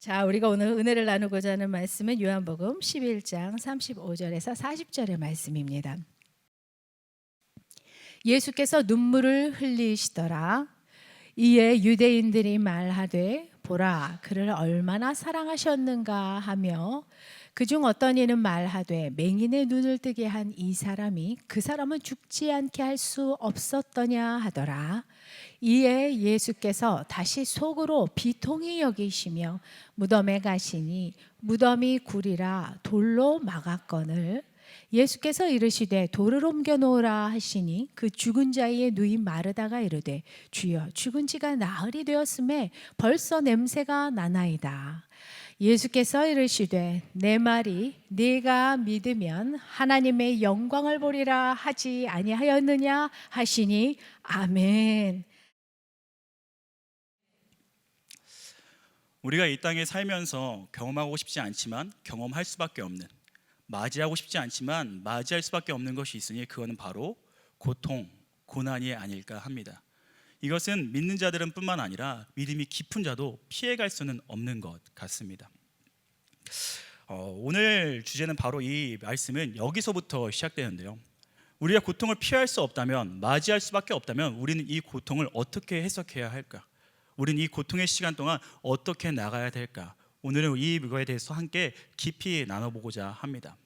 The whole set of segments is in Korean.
자, 우리가 오늘 은혜를 나누고자 하는 말씀은 요한복음 11장 35절에서 40절의 말씀입니다. 예수께서 눈물을 흘리시더라. 이에 유대인들이 말하되 보라 그를 얼마나 사랑하셨는가 하며 그중 어떤 이는 말하되 맹인의 눈을 뜨게 한 이 사람이 그 사람은 죽지 않게 할 수 없었더냐 하더라. 이에 예수께서 다시 속으로 비통히 여기시며 무덤에 가시니 무덤이 굴이라 돌로 막았거늘 예수께서 이르시되 돌을 옮겨 놓으라 하시니 그 죽은 자의 누이 마르다가 이르되 주여 죽은 지가 나흘이 되었음에 벌써 냄새가 나나이다. 예수께서 이르시되 내 말이 네가 믿으면 하나님의 영광을 보리라 하지 아니하였느냐 하시니 아멘. 우리가 이 땅에 살면서 경험하고 싶지 않지만 경험할 수밖에 없는, 맞이하고 싶지 않지만 맞이할 수밖에 없는 것이 있으니 그거는 바로 고통, 고난이 아닐까 합니다. 이것은 믿는 자들은 뿐만 아니라 믿음이 깊은 자도 피해갈 수는 없는 것 같습니다. 오늘 주제는 바로 이 말씀은 여기서부터 시작되는데요. 우리가 고통을 피할 수 없다면, 맞이할 수밖에 없다면 우리는 이 고통을 어떻게 해석해야 할까? 우리는 이 고통의 시간 동안 어떻게 나가야 될까? 오늘은 이거에 대해서 함께 깊이 나눠보고자 합니다.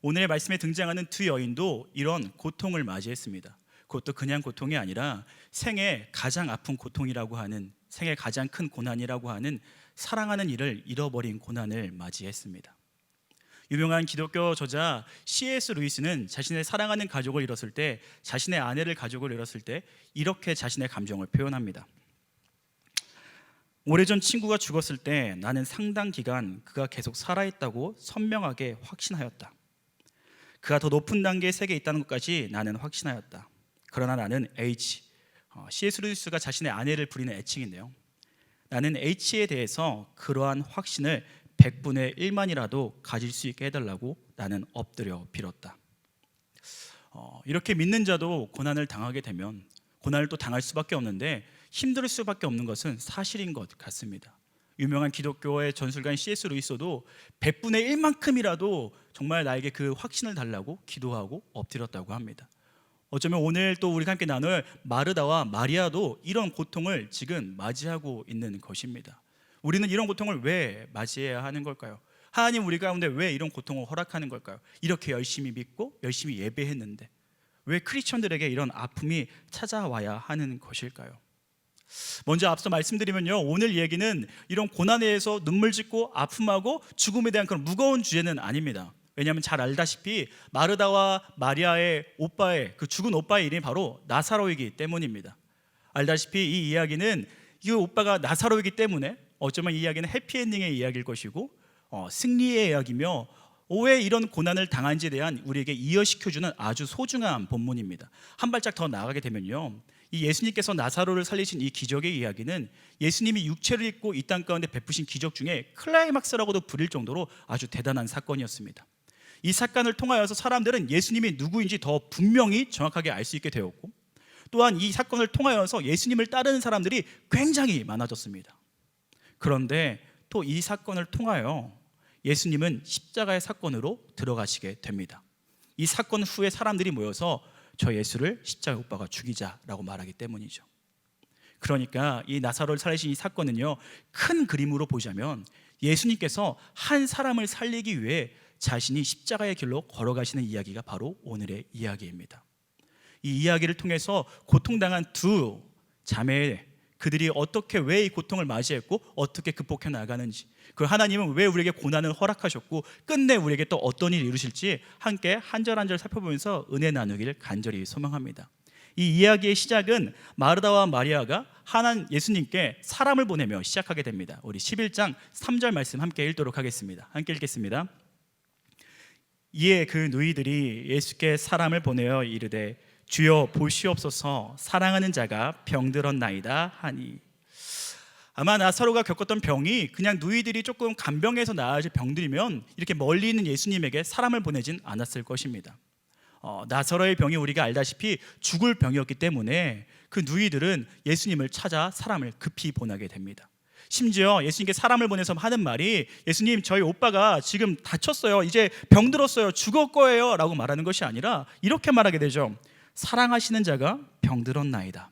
오늘의 말씀에 등장하는 두 여인도 이런 고통을 맞이했습니다. 그것도 그냥 고통이 아니라 생애 가장 아픈 고통이라고 하는, 생애 가장 큰 고난이라고 하는 사랑하는 이를 잃어버린 고난을 맞이했습니다. 유명한 기독교 저자 C.S. 루이스는 자신의 사랑하는 가족을 잃었을 때, 자신의 아내를 가족을 잃었을 때 이렇게 자신의 감정을 표현합니다. 오래전 친구가 죽었을 때 나는 상당 기간 그가 계속 살아있다고 선명하게 확신하였다. 그가 더 높은 단계의 세계에 있다는 것까지 나는 확신하였다. 그러나 나는 C.S. 루이스가 자신의 아내를 부리는 애칭인데요, 나는 H에 대해서 그러한 확신을 100분의 1만이라도 가질 수 있게 해달라고 나는 엎드려 빌었다. 이렇게 믿는 자도 고난을 당하게 되면 고난을 또 당할 수밖에 없는데 힘들 수밖에 없는 것은 사실인 것 같습니다. 유명한 기독교의 전술가인 C.S. 루이소도 100분의 1만큼이라도 정말 나에게 그 확신을 달라고 기도하고 엎드렸다고 합니다. 어쩌면 오늘 또 우리가 함께 나눌 마르다와 마리아도 이런 고통을 지금 맞이하고 있는 것입니다. 우리는 이런 고통을 왜 맞이해야 하는 걸까요? 하나님 우리 가운데 왜 이런 고통을 허락하는 걸까요? 이렇게 열심히 믿고 열심히 예배했는데 왜 크리스천들에게 이런 아픔이 찾아와야 하는 것일까요? 먼저 앞서 말씀드리면요, 오늘 얘기는 이런 고난에 대해서 눈물 짓고 아픔하고 죽음에 대한 그런 무거운 주제는 아닙니다. 왜냐하면 잘 알다시피 마르다와 마리아의 오빠의, 그 죽은 오빠의 이름이 바로 나사로이기 때문입니다. 알다시피 이 이야기는 이 오빠가 나사로이기 때문에 어쩌면 이 이야기는 해피엔딩의 이야기일 것이고 승리의 이야기며 왜 이런 고난을 당한지에 대한 우리에게 이해시켜주는 아주 소중한 본문입니다. 한 발짝 더 나아가게 되면요, 이 예수님께서 나사로를 살리신 이 기적의 이야기는 예수님이 육체를 입고 이 땅 가운데 베푸신 기적 중에 클라이막스라고도 부릴 정도로 아주 대단한 사건이었습니다. 이 사건을 통하여서 사람들은 예수님이 누구인지 더 분명히 정확하게 알 수 있게 되었고, 또한 이 사건을 통하여서 예수님을 따르는 사람들이 굉장히 많아졌습니다. 그런데 또 이 사건을 통하여 예수님은 십자가의 사건으로 들어가시게 됩니다. 이 사건 후에 사람들이 모여서 저 예수를 십자가에 못 박아 죽이자라고 말하기 때문이죠. 그러니까 이 나사로를 살리신 이 사건은요, 큰 그림으로 보자면 예수님께서 한 사람을 살리기 위해 자신이 십자가의 길로 걸어가시는 이야기가 바로 오늘의 이야기입니다. 이 이야기를 통해서 고통당한 두 자매, 그들이 어떻게 왜 이 고통을 맞이했고 어떻게 극복해 나가는지, 그 하나님은 왜 우리에게 고난을 허락하셨고 끝내 우리에게 또 어떤 일을 이루실지 함께 한 절 한 절 살펴보면서 은혜 나누기를 간절히 소망합니다. 이 이야기의 시작은 마르다와 마리아가 하나님 예수님께 사람을 보내며 시작하게 됩니다. 우리 11장 3절 말씀 함께 읽도록 하겠습니다. 함께 읽겠습니다. 이에 그 누이들이 예수께 사람을 보내어 이르되 주여 보시옵소서 사랑하는 자가 병들었나이다 하니. 아마 나사로가 겪었던 병이 그냥 누이들이 조금 간병해서 나아질 병들이면 이렇게 멀리 있는 예수님에게 사람을 보내진 않았을 것입니다. 나사로의 병이 우리가 알다시피 죽을 병이었기 때문에 그 누이들은 예수님을 찾아 사람을 급히 보내게 됩니다. 심지어 예수님께 사람을 보내서 하는 말이 예수님 저희 오빠가 지금 다쳤어요. 이제 병들었어요. 죽을 거예요 라고 말하는 것이 아니라 이렇게 말하게 되죠. 사랑하시는 자가 병들었나이다.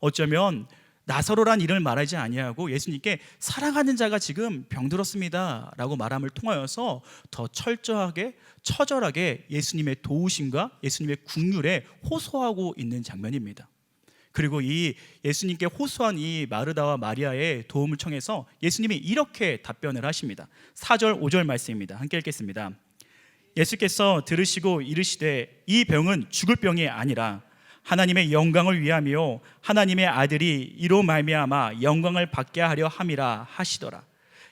어쩌면 나사로란 이름을 말하지 아니하고 예수님께 사랑하는 자가 지금 병들었습니다 라고 말함을 통하여서 더 철저하게 처절하게 예수님의 도우심과 예수님의 긍휼에 호소하고 있는 장면입니다. 그리고 이 예수님께 호소한 이 마르다와 마리아의 도움을 청해서 예수님이 이렇게 답변을 하십니다. 4절 5절 말씀입니다. 함께 읽겠습니다. 예수께서 들으시고 이르시되 이 병은 죽을 병이 아니라 하나님의 영광을 위함이요 하나님의 아들이 이로 말미암아 영광을 받게 하려 함이라 하시더라.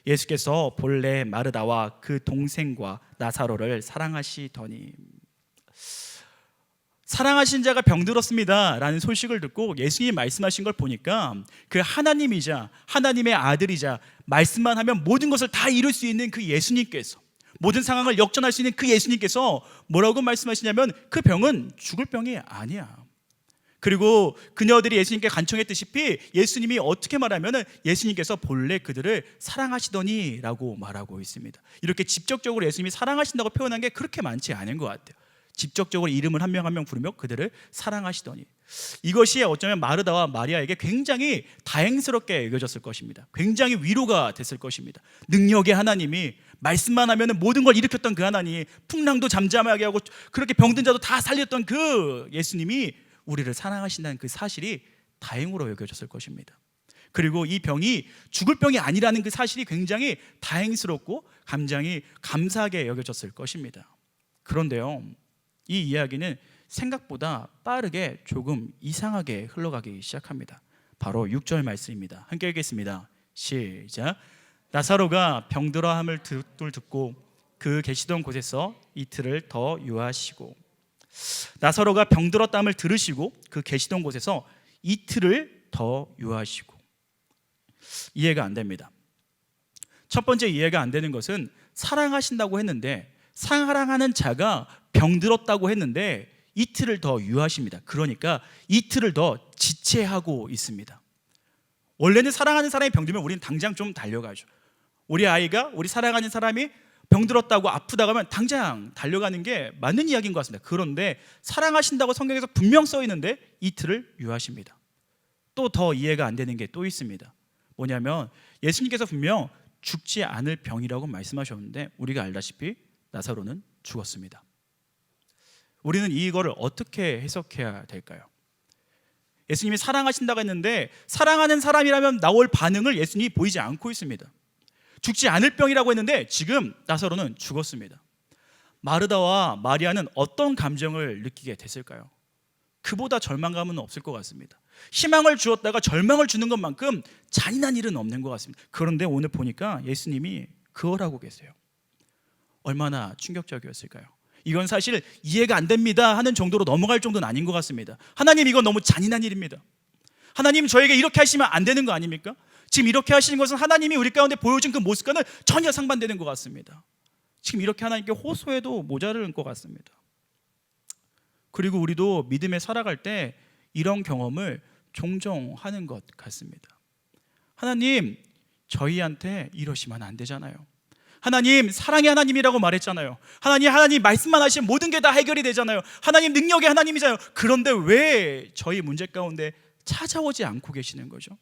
예수께서 본래 마르다와 그 동생과 나사로를 사랑하시더니. 사랑하신 자가 병들었습니다 라는 소식을 듣고 예수님이 말씀하신 걸 보니까 그 하나님이자 하나님의 아들이자 말씀만 하면 모든 것을 다 이룰 수 있는 그 예수님께서, 모든 상황을 역전할 수 있는 그 예수님께서 뭐라고 말씀하시냐면 그 병은 죽을 병이 아니야. 그리고 그녀들이 예수님께 간청했듯이 예수님이 어떻게 말하면 예수님께서 본래 그들을 사랑하시더니 라고 말하고 있습니다. 이렇게 직접적으로 예수님이 사랑하신다고 표현한 게 그렇게 많지 않은 것 같아요. 직접적으로 이름을 한 명 한 명 부르며 그들을 사랑하시더니. 이것이 어쩌면 마르다와 마리아에게 굉장히 다행스럽게 여겨졌을 것입니다. 굉장히 위로가 됐을 것입니다. 능력의 하나님이 말씀만 하면 모든 걸 일으켰던 그 하나님, 풍랑도 잠잠하게 하고 그렇게 병든 자도 다 살렸던 그 예수님이 우리를 사랑하신다는 그 사실이 다행으로 여겨졌을 것입니다. 그리고 이 병이 죽을 병이 아니라는 그 사실이 굉장히 다행스럽고 굉장히 감사하게 여겨졌을 것입니다. 그런데요, 이 이야기는 생각보다 빠르게 조금 이상하게 흘러가기 시작합니다. 바로 6절 말씀입니다. 함께 읽겠습니다. 시작. 나사로가 병들어함을 듣고 그 계시던 곳에서 이틀을 더 유하시고. 나사로가 병들었다함을 들으시고 그 계시던 곳에서 이틀을 더 유하시고. 이해가 안 됩니다. 첫 번째 이해가 안 되는 것은 사랑하신다고 했는데, 사랑하는 자가 병들었다고 했는데 이틀을 더 유하십니다. 그러니까 이틀을 더 지체하고 있습니다. 원래는 사랑하는 사람이 병들면 우리는 당장 좀 달려가죠. 우리 아이가, 우리 사랑하는 사람이 병들었다고 아프다고 하면 당장 달려가는 게 맞는 이야기인 것 같습니다. 그런데 사랑하신다고 성경에서 분명 써 있는데 이틀을 유하십니다. 또 더 이해가 안 되는 게 또 있습니다. 뭐냐면 예수님께서 분명 죽지 않을 병이라고 말씀하셨는데 우리가 알다시피 나사로는 죽었습니다. 우리는 이거를 어떻게 해석해야 될까요? 예수님이 사랑하신다고 했는데 사랑하는 사람이라면 나올 반응을 예수님이 보이지 않고 있습니다. 죽지 않을 병이라고 했는데 지금 나사로는 죽었습니다. 마르다와 마리아는 어떤 감정을 느끼게 됐을까요? 그보다 절망감은 없을 것 같습니다. 희망을 주었다가 절망을 주는 것만큼 잔인한 일은 없는 것 같습니다. 그런데 오늘 보니까 예수님이 그걸 하고 계세요. 얼마나 충격적이었을까요? 이건 사실 이해가 안 됩니다 하는 정도로 넘어갈 정도는 아닌 것 같습니다. 하나님, 이건 너무 잔인한 일입니다. 하나님, 저에게 이렇게 하시면 안 되는 거 아닙니까? 지금 이렇게 하시는 것은 하나님이 우리 가운데 보여준 그 모습과는 전혀 상반되는 것 같습니다. 지금 이렇게 하나님께 호소해도 모자랄 것 같습니다. 그리고 우리도 믿음에 살아갈 때 이런 경험을 종종 하는 것 같습니다. 하나님, 저희한테 이러시면 안 되잖아요. 하나님, 사랑의 하나님이라고 말했잖아요. 하나님 말씀만 하시면 모든 게 다 해결이 되잖아요. 하나님, 능력의 하나님이잖아요. 그런데 왜 저희 문제 가운데 찾아오지 않고 계시는 거죠?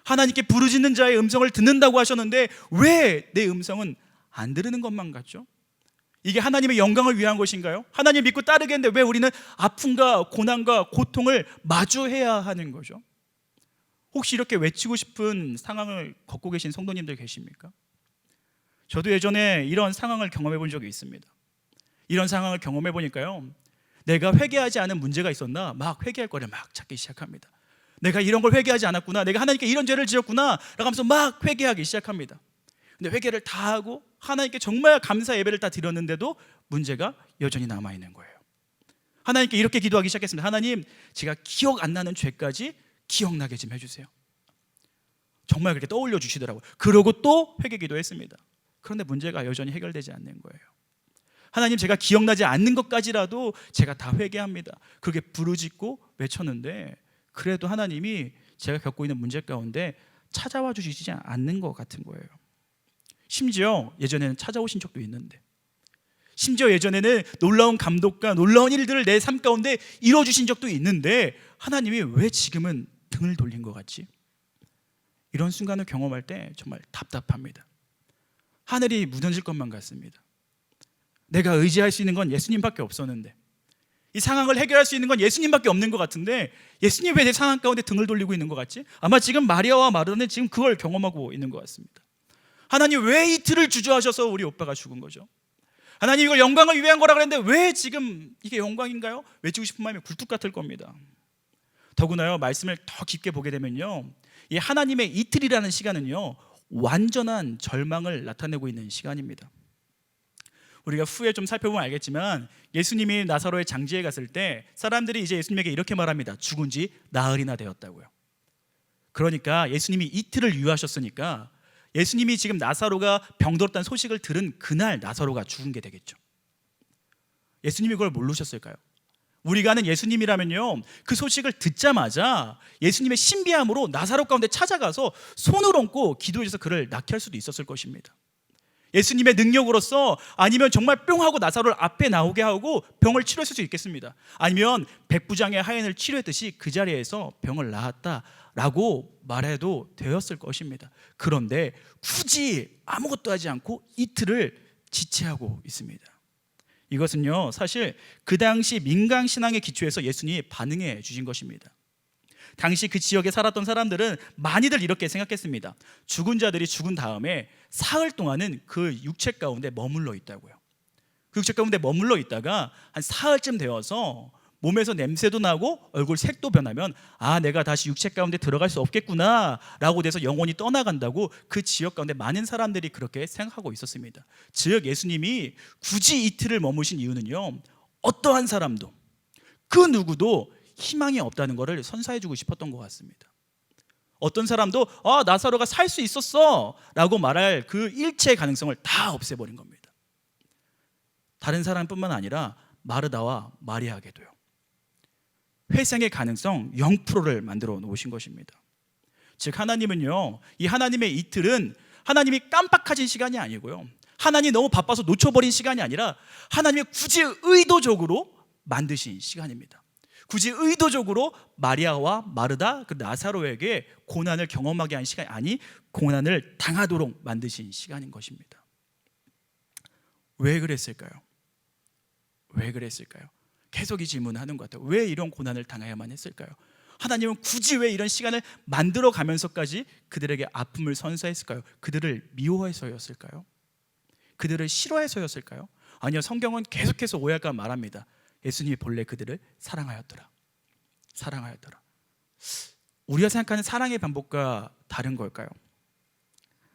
하나님께 부르짖는 자의 음성을 듣는다고 하셨는데 왜 내 음성은 안 들으는 것만 같죠? 이게 하나님의 영광을 위한 것인가요? 하나님 믿고 따르겠는데 왜 우리는 아픔과 고난과 고통을 마주해야 하는 거죠? 혹시 이렇게 외치고 싶은 상황을 겪고 계신 성도님들 계십니까? 저도 예전에 이런 상황을 경험해 본 적이 있습니다. 이런 상황을 경험해 보니까요, 내가 회개하지 않은 문제가 있었나 막 회개할 거를 막 찾기 시작합니다. 내가 이런 걸 회개하지 않았구나, 내가 하나님께 이런 죄를 지었구나 라고 하면서 막 회개하기 시작합니다. 근데 회개를 다 하고 하나님께 정말 감사 예배를 다 드렸는데도 문제가 여전히 남아있는 거예요. 하나님께 이렇게 기도하기 시작했습니다. 하나님, 제가 기억 안 나는 죄까지 기억나게 좀 해주세요. 정말 그렇게 떠올려 주시더라고요. 그러고 또 회개 기도했습니다. 그런데 문제가 여전히 해결되지 않는 거예요. 하나님, 제가 기억나지 않는 것까지라도 제가 다 회개합니다. 그렇게 부르짖고 외쳤는데 그래도 하나님이 제가 겪고 있는 문제 가운데 찾아와 주시지 않는 것 같은 거예요. 심지어 예전에는 찾아오신 적도 있는데, 심지어 예전에는 놀라운 감독과 놀라운 일들을 내 삶 가운데 이루어주신 적도 있는데 하나님이 왜 지금은 등을 돌린 것 같지? 이런 순간을 경험할 때 정말 답답합니다. 하늘이 무너질 것만 같습니다. 내가 의지할 수 있는 건 예수님밖에 없었는데, 이 상황을 해결할 수 있는 건 예수님밖에 없는 것 같은데 예수님 왜 내 상황 가운데 등을 돌리고 있는 것 같지? 아마 지금 마리아와 마르다는 지금 그걸 경험하고 있는 것 같습니다. 하나님 왜 이틀을 주저하셔서 우리 오빠가 죽은 거죠? 하나님 이걸 영광을 위한 거라 그랬는데 왜 지금 이게 영광인가요? 외치고 싶은 마음이 굴뚝 같을 겁니다. 더구나요, 말씀을 더 깊게 보게 되면요, 이 하나님의 이틀이라는 시간은요 완전한 절망을 나타내고 있는 시간입니다. 우리가 후에 좀 살펴보면 알겠지만 예수님이 나사로의 장지에 갔을 때 사람들이 이제 예수님에게 이렇게 말합니다. 죽은 지 나흘이나 되었다고요. 그러니까 예수님이 이틀을 유하셨으니까 예수님이 지금 나사로가 병들었다는 소식을 들은 그날 나사로가 죽은 게 되겠죠. 예수님이 그걸 모르셨을까요? 우리가 아는 예수님이라면요, 그 소식을 듣자마자 예수님의 신비함으로 나사로 가운데 찾아가서 손을 얹고 기도해서 그를 낫게 할 수도 있었을 것입니다. 예수님의 능력으로서 아니면 정말 뿅 하고 나사로를 앞에 나오게 하고 병을 치료했을 수 있겠습니다. 아니면 백부장의 하인을 치료했듯이 그 자리에서 병을 나았다라고 말해도 되었을 것입니다. 그런데 굳이 아무것도 하지 않고 이틀을 지체하고 있습니다. 이것은요 사실 그 당시 민간 신앙의 기초에서 예수님이 반응해 주신 것입니다. 당시 그 지역에 살았던 사람들은 많이들 이렇게 생각했습니다. 죽은 자들이 죽은 다음에 사흘 동안은 그 육체 가운데 머물러 있다고요. 그 육체 가운데 머물러 있다가 한 사흘쯤 되어서 몸에서 냄새도 나고 얼굴 색도 변하면 아, 내가 다시 육체 가운데 들어갈 수 없겠구나 라고 돼서 영혼이 떠나간다고 그 지역 가운데 많은 사람들이 그렇게 생각하고 있었습니다. 즉 예수님이 굳이 이틀을 머무신 이유는요, 어떠한 사람도 그 누구도 희망이 없다는 것을 선사해주고 싶었던 것 같습니다. 어떤 사람도 나사로가 살 수 있었어 라고 말할 그 일체의 가능성을 다 없애버린 겁니다. 다른 사람뿐만 아니라 마르다와 마리아에게도요, 회생의 가능성 0%를 만들어 놓으신 것입니다. 즉 하나님은요, 이 하나님의 이틀은 하나님이 깜빡하신 시간이 아니고요, 하나님이 너무 바빠서 놓쳐버린 시간이 아니라 하나님이 굳이 의도적으로 만드신 시간입니다. 굳이 의도적으로 마리아와 마르다 그 나사로에게 고난을 경험하게 한 시간이 아니, 고난을 당하도록 만드신 시간인 것입니다. 왜 그랬을까요? 왜 그랬을까요? 계속 이 질문하는 것 같아요. 왜 이런 고난을 당해야만 했을까요? 하나님은 굳이 왜 이런 시간을 만들어 가면서까지 그들에게 아픔을 선사했을까요? 그들을 미워해서였을까요? 그들을 싫어해서였을까요? 아니요, 성경은 계속해서 오해할까 말합니다. 예수님이 본래 그들을 사랑하였더라. 사랑하였더라. 우리가 생각하는 사랑의 반복과 다른 걸까요?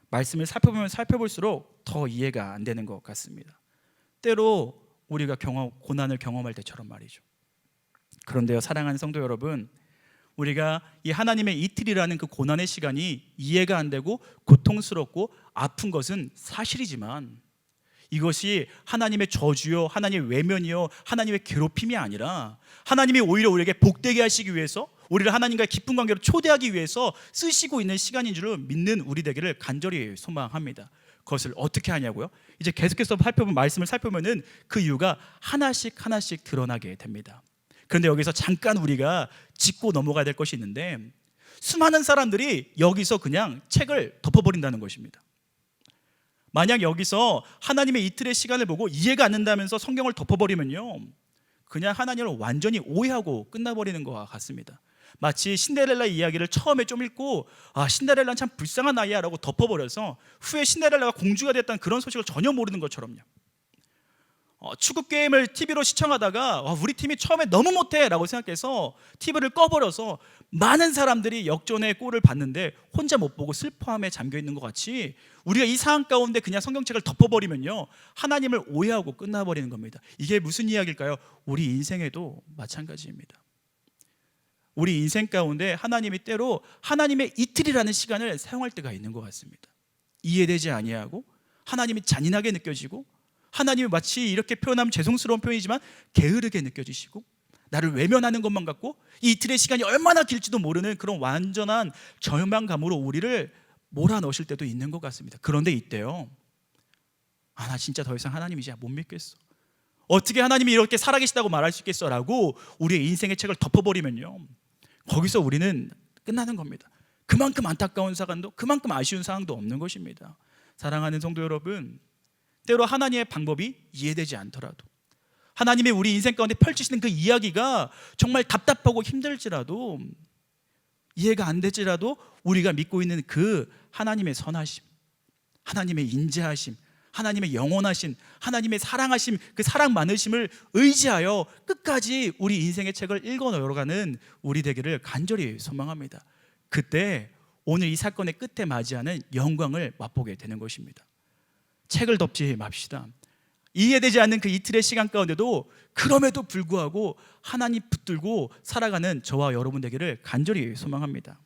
말씀을 살펴보면 살펴볼수록 더 이해가 안 되는 것 같습니다. 때로 우리가 고난을 경험할 때처럼 말이죠. 그런데요, 사랑하는 성도 여러분, 우리가 이 하나님의 이틀이라는 그 고난의 시간이 이해가 안 되고 고통스럽고 아픈 것은 사실이지만 이것이 하나님의 저주요, 하나님의 외면이요, 하나님의 괴롭힘이 아니라 하나님이 오히려 우리에게 복되게 하시기 위해서, 우리를 하나님과의 깊은 관계로 초대하기 위해서 쓰시고 있는 시간인 줄 믿는 우리 되기를 간절히 소망합니다. 그것을 어떻게 하냐고요? 이제 계속해서 말씀을 살펴보면 그 이유가 하나씩 드러나게 됩니다. 그런데 여기서 잠깐 우리가 짚고 넘어가야 될 것이 있는데, 수많은 사람들이 여기서 그냥 책을 덮어버린다는 것입니다. 만약 여기서 하나님의 이틀의 시간을 보고 이해가 안 된다면서 성경을 덮어버리면요, 그냥 하나님을 완전히 오해하고 끝나버리는 것과 같습니다. 마치 신데렐라 이야기를 처음에 좀 읽고 신데렐라는 참 불쌍한 아이야 라고 덮어버려서 후에 신데렐라가 공주가 됐다는 그런 소식을 전혀 모르는 것처럼요. 축구 게임을 TV로 시청하다가 우리 팀이 처음에 너무 못해 라고 생각해서 TV를 꺼버려서 많은 사람들이 역전의 골을 봤는데 혼자 못 보고 슬퍼함에 잠겨있는 것 같이 우리가 이 상황 가운데 그냥 성경책을 덮어버리면요, 하나님을 오해하고 끝나버리는 겁니다. 이게 무슨 이야기일까요? 우리 인생에도 마찬가지입니다. 우리 인생 가운데 하나님이 때로 하나님의 이틀이라는 시간을 사용할 때가 있는 것 같습니다. 이해되지 아니하고 하나님이 잔인하게 느껴지고 하나님이 마치 이렇게 표현하면 죄송스러운 표현이지만 게으르게 느껴지시고 나를 외면하는 것만 같고 이 이틀의 시간이 얼마나 길지도 모르는 그런 완전한 절망감으로 우리를 몰아넣으실 때도 있는 것 같습니다. 그런데 이때요, 나 진짜 더 이상 하나님 이제 못 믿겠어. 어떻게 하나님이 이렇게 살아계시다고 말할 수 있겠어? 라고 우리의 인생의 책을 덮어버리면요, 거기서 우리는 끝나는 겁니다. 그만큼 안타까운 사건도, 그만큼 아쉬운 상황도 없는 것입니다. 사랑하는 성도 여러분, 때로 하나님의 방법이 이해되지 않더라도, 하나님의 우리 인생 가운데 펼치시는 그 이야기가 정말 답답하고 힘들지라도, 이해가 안 되지라도 우리가 믿고 있는 그 하나님의 선하심, 하나님의 인자하심, 하나님의 영원하신, 하나님의 사랑하심, 그 사랑 많으심을 의지하여 끝까지 우리 인생의 책을 읽어 나가는 우리 되기를 간절히 소망합니다. 그때 오늘 이 사건의 끝에 맞이하는 영광을 맛보게 되는 것입니다. 책을 덮지 맙시다. 이해되지 않는 그 이틀의 시간 가운데도 그럼에도 불구하고 하나님 붙들고 살아가는 저와 여러분 되기를 간절히 소망합니다.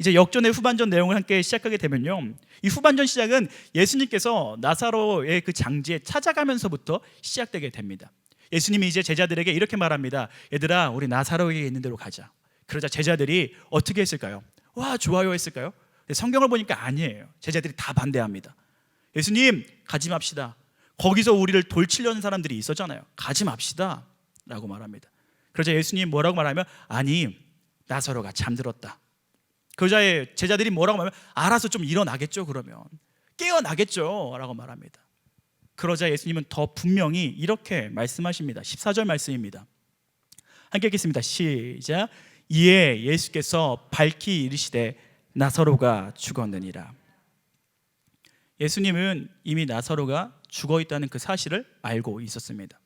이제 역전의 후반전 내용을 함께 시작하게 되면요, 이 후반전 시작은 예수님께서 나사로의 그 장지에 찾아가면서부터 시작되게 됩니다. 예수님이 이제 제자들에게 이렇게 말합니다. 얘들아, 우리 나사로에게 있는 대로 가자. 그러자 제자들이 어떻게 했을까요? 와, 좋아요 했을까요? 근데 성경을 보니까 아니에요. 제자들이 다 반대합니다. 예수님, 가지 맙시다. 거기서 우리를 돌치려는 사람들이 있었잖아요. 가지 맙시다 라고 말합니다. 그러자 예수님 뭐라고 말하면, 아니, 나사로가 잠들었다. 그러자 제자들이 뭐라고 말하면, 알아서 좀 일어나겠죠. 그러면 깨어나겠죠 라고 말합니다. 그러자 예수님은 더 분명히 이렇게 말씀하십니다. 14절 말씀입니다. 함께 읽겠습니다. 시작. 이에 예수께서 밝히 이르시되 나사로가 죽었느니라. 예수님은 이미 나사로가 죽어 있다는 그 사실을 알고 있었습니다.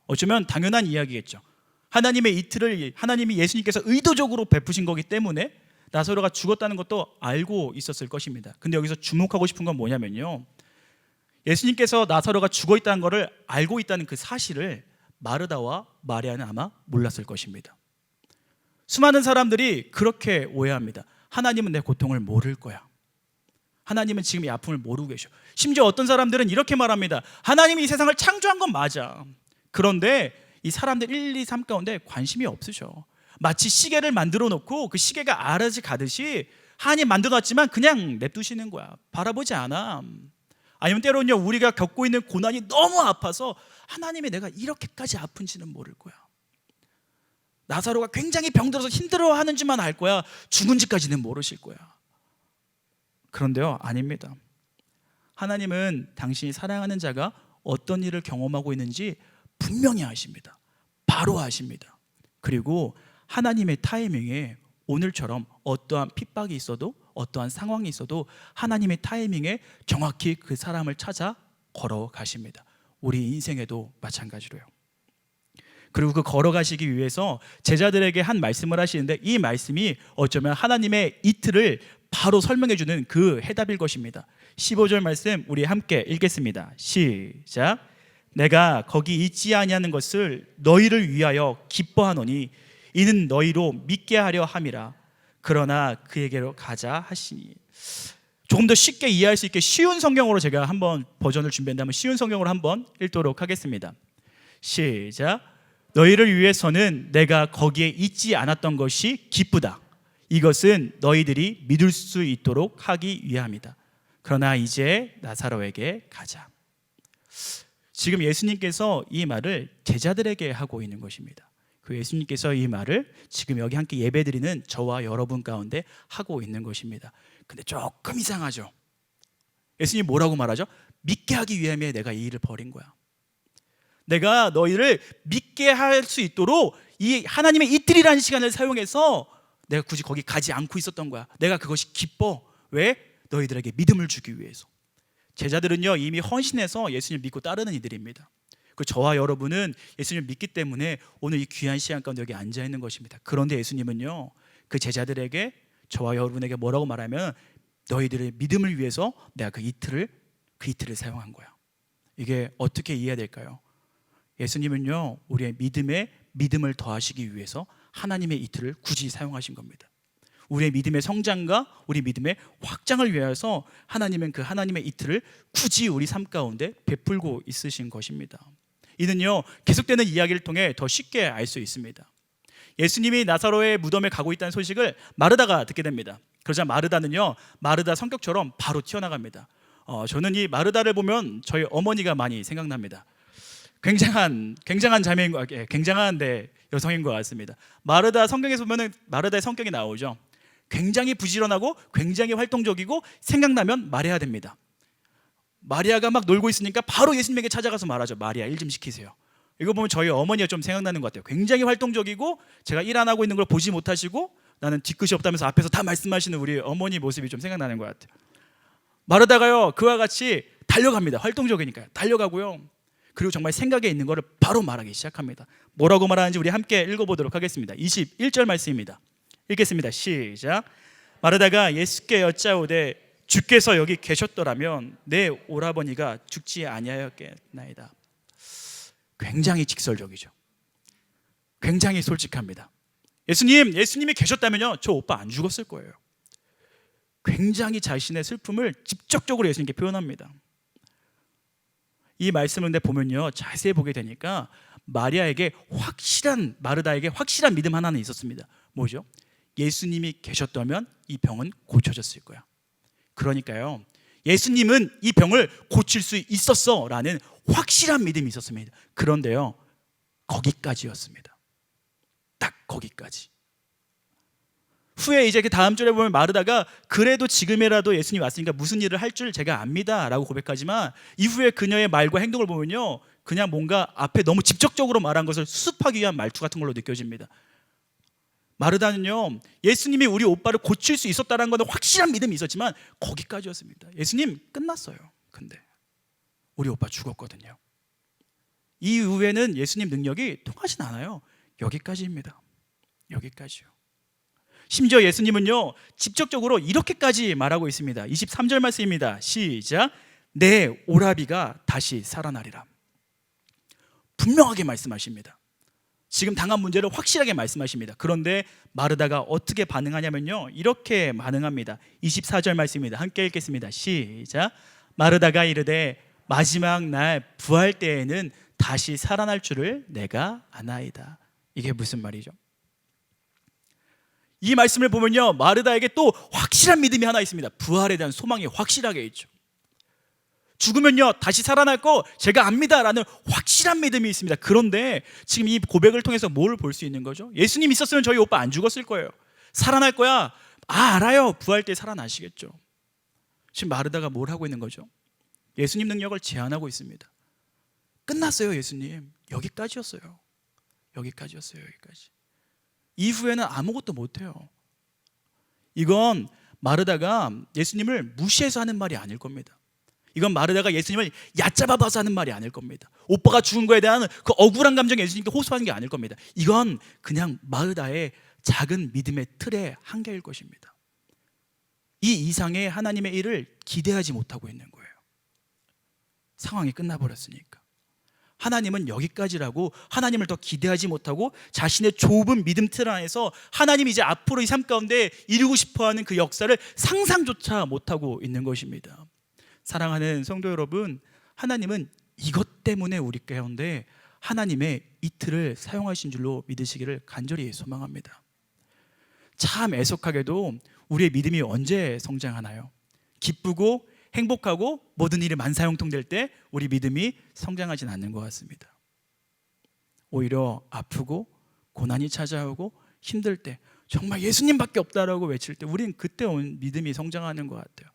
어쩌면 당연한 이야기겠죠. 하나님의 이틀을 하나님이 예수님께서 의도적으로 베푸신 거기 때문에 나사로가 죽었다는 것도 알고 있었을 것입니다. 근데 여기서 주목하고 싶은 건 뭐냐면요, 예수님께서 나사로가 죽어 있다는 것을 알고 있다는 그 사실을 마르다와 마리아는 아마 몰랐을 것입니다. 수많은 사람들이 그렇게 오해합니다. 하나님은 내 고통을 모를 거야. 하나님은 지금 이 아픔을 모르고 계셔. 심지어 어떤 사람들은 이렇게 말합니다. 하나님이 이 세상을 창조한 건 맞아. 그런데 이 사람들 1, 2, 3 가운데 관심이 없으셔. 마치 시계를 만들어 놓고 그 시계가 알아지 가듯이 하나님 만들어 놨지만 그냥 냅두시는 거야. 바라보지 않아. 아니면 때로는요, 우리가 겪고 있는 고난이 너무 아파서 하나님이 내가 이렇게까지 아픈지는 모를 거야. 나사로가 굉장히 병들어서 힘들어하는지만 알 거야. 죽은지까지는 모르실 거야. 그런데요, 아닙니다. 하나님은 당신이 사랑하는 자가 어떤 일을 경험하고 있는지 분명히 아십니다. 바로 아십니다. 그리고 하나님의 타이밍에 오늘처럼 어떠한 핍박이 있어도, 어떠한 상황이 있어도 하나님의 타이밍에 정확히 그 사람을 찾아 걸어가십니다. 우리 인생에도 마찬가지로요. 그리고 그 걸어가시기 위해서 제자들에게 한 말씀을 하시는데, 이 말씀이 어쩌면 하나님의 이틀을 바로 설명해주는 그 해답일 것입니다. 15절 말씀 우리 함께 읽겠습니다. 시작. 내가 거기 있지 아니하는 것을 너희를 위하여 기뻐하노니 이는 너희로 믿게 하려 함이라. 그러나 그에게로 가자 하시니. 조금 더 쉽게 이해할 수 있게 쉬운 성경으로 제가 한번 버전을 준비한다면 쉬운 성경으로 한번 읽도록 하겠습니다. 시작. 너희를 위해서는 내가 거기에 있지 않았던 것이 기쁘다. 이것은 너희들이 믿을 수 있도록 하기 위함이다. 그러나 이제 나사로에게 가자. 지금 예수님께서 이 말을 제자들에게 하고 있는 것입니다. 그 예수님께서 이 말을 지금 여기 함께 예배드리는 저와 여러분 가운데 하고 있는 것입니다. 근데 조금 이상하죠. 예수님 뭐라고 말하죠? 믿게 하기 위함에 내가 이 일을 벌인 거야. 내가 너희를 믿게 할 수 있도록 이 하나님의 이틀이라는 시간을 사용해서 내가 굳이 거기 가지 않고 있었던 거야. 내가 그것이 기뻐. 왜? 너희들에게 믿음을 주기 위해서. 제자들은요, 이미 헌신해서 예수님을 믿고 따르는 이들입니다. 그 저와 여러분은 예수님을 믿기 때문에 오늘 이 귀한 시간 가운데 여기 앉아 있는 것입니다. 그런데 예수님은요, 그 제자들에게, 저와 여러분에게 뭐라고 말하면, 너희들의 믿음을 위해서 내가 그 이틀을 사용한 거야. 이게 어떻게 이해해야 될까요? 예수님은요, 우리의 믿음을 더하시기 위해서 하나님의 이틀을 굳이 사용하신 겁니다. 우리의 믿음의 성장과 우리 믿음의 확장을 위해서 하나님은 그 하나님의 이틀을 굳이 우리 삶 가운데 베풀고 있으신 것입니다. 이는요, 계속되는 이야기를 통해 더 쉽게 알 수 있습니다. 예수님이 나사로의 무덤에 가고 있다는 소식을 마르다가 듣게 됩니다. 그러자 마르다는요, 마르다 성격처럼 바로 튀어나갑니다. 저는 이 마르다를 보면 저희 어머니가 많이 생각납니다. 굉장한 자매인 것, 굉장한 여성인 것 같습니다. 마르다 성경에서 보면은 마르다의 성격이 나오죠. 굉장히 부지런하고 굉장히 활동적이고 생각나면 말해야 됩니다. 마리아가 막 놀고 있으니까 바로 예수님에게 찾아가서 말하죠. 마리아, 일 좀 시키세요. 이거 보면 저희 어머니가 좀 생각나는 것 같아요. 굉장히 활동적이고 제가 일 안 하고 있는 걸 보지 못하시고 나는 뒤끝이 없다면서 앞에서 다 말씀하시는 우리 어머니 모습이 좀 생각나는 것 같아요. 마르다가요, 그와 같이 달려갑니다. 활동적이니까요. 달려가고요. 그리고 정말 생각에 있는 거를 바로 말하기 시작합니다. 뭐라고 말하는지 우리 함께 읽어보도록 하겠습니다. 21절 말씀입니다. 읽겠습니다. 시작. 마르다가 예수께 여짜오되 주께서 여기 계셨더라면 내 오라버니가 죽지 아니하였겠나이다. 굉장히 직설적이죠. 굉장히 솔직합니다. 예수님이 계셨다면요, 저 오빠 안 죽었을 거예요. 굉장히 자신의 슬픔을 직접적으로 예수님께 표현합니다. 이 말씀을 근데 보면요, 자세히 보게 되니까 마르다에게 확실한 믿음 하나는 있었습니다. 뭐죠? 예수님이 계셨다면 이 병은 고쳐졌을 거야. 그러니까요, 예수님은 이 병을 고칠 수 있었어 라는 확실한 믿음이 있었습니다. 그런데요, 거기까지였습니다. 딱 거기까지. 후에 이제 그 다음 절에 보면 마르다가 그래도 지금이라도 예수님 왔으니까 무슨 일을 할 줄 제가 압니다 라고 고백하지만 이후에 그녀의 말과 행동을 보면요, 그냥 뭔가 앞에 너무 직접적으로 말한 것을 수습하기 위한 말투 같은 걸로 느껴집니다. 마르다는요, 예수님이 우리 오빠를 고칠 수 있었다는 것은 확실한 믿음이 있었지만 거기까지였습니다. 예수님 끝났어요. 근데 우리 오빠 죽었거든요. 이후에는 예수님 능력이 통하진 않아요. 여기까지입니다. 여기까지요. 심지어 예수님은요, 직접적으로 이렇게까지 말하고 있습니다. 23절 말씀입니다. 시작. 내 오라비가 다시 살아나리라. 분명하게 말씀하십니다. 지금 당한 문제를 확실하게 말씀하십니다. 그런데 마르다가 어떻게 반응하냐면요, 이렇게 반응합니다. 24절 말씀입니다. 함께 읽겠습니다. 시작. 마르다가 이르되 마지막 날 부활 때에는 다시 살아날 줄을 내가 아나이다. 이게 무슨 말이죠? 이 말씀을 보면요, 마르다에게 또 확실한 믿음이 하나 있습니다. 부활에 대한 소망이 확실하게 있죠. 죽으면요 다시 살아날 거 제가 압니다라는 확실한 믿음이 있습니다. 그런데 지금 이 고백을 통해서 뭘 볼 수 있는 거죠? 예수님 있었으면 저희 오빠 안 죽었을 거예요. 살아날 거야. 알아요. 부활 때 살아나시겠죠. 지금 마르다가 뭘 하고 있는 거죠? 예수님 능력을 제한하고 있습니다. 끝났어요. 예수님 여기까지였어요. 여기까지. 이후에는 아무것도 못해요. 이건 마르다가 예수님을 무시해서 하는 말이 아닐 겁니다. 이건 마르다가 예수님을 얕잡아봐서 하는 말이 아닐 겁니다. 오빠가 죽은 거에 대한 그 억울한 감정이 예수님께 호소하는 게 아닐 겁니다. 이건 그냥 마르다의 작은 믿음의 틀의 한계일 것입니다. 이 이상의 하나님의 일을 기대하지 못하고 있는 거예요. 상황이 끝나버렸으니까. 하나님은 여기까지라고 하나님을 더 기대하지 못하고 자신의 좁은 믿음 틀 안에서 하나님이 이제 앞으로 이 삶 가운데 이루고 싶어하는 그 역사를 상상조차 못하고 있는 것입니다. 사랑하는 성도 여러분, 하나님은 이것 때문에 우리 가운데 하나님의 이 틀을 사용하신 줄로 믿으시기를 간절히 소망합니다. 참 애석하게도 우리의 믿음이 언제 성장하나요? 기쁘고 행복하고 모든 일이 만사형통될 때 우리 믿음이 성장하진 않는 것 같습니다. 오히려 아프고 고난이 찾아오고 힘들 때 정말 예수님밖에 없다라고 외칠 때 우리는 그때 온 믿음이 성장하는 것 같아요.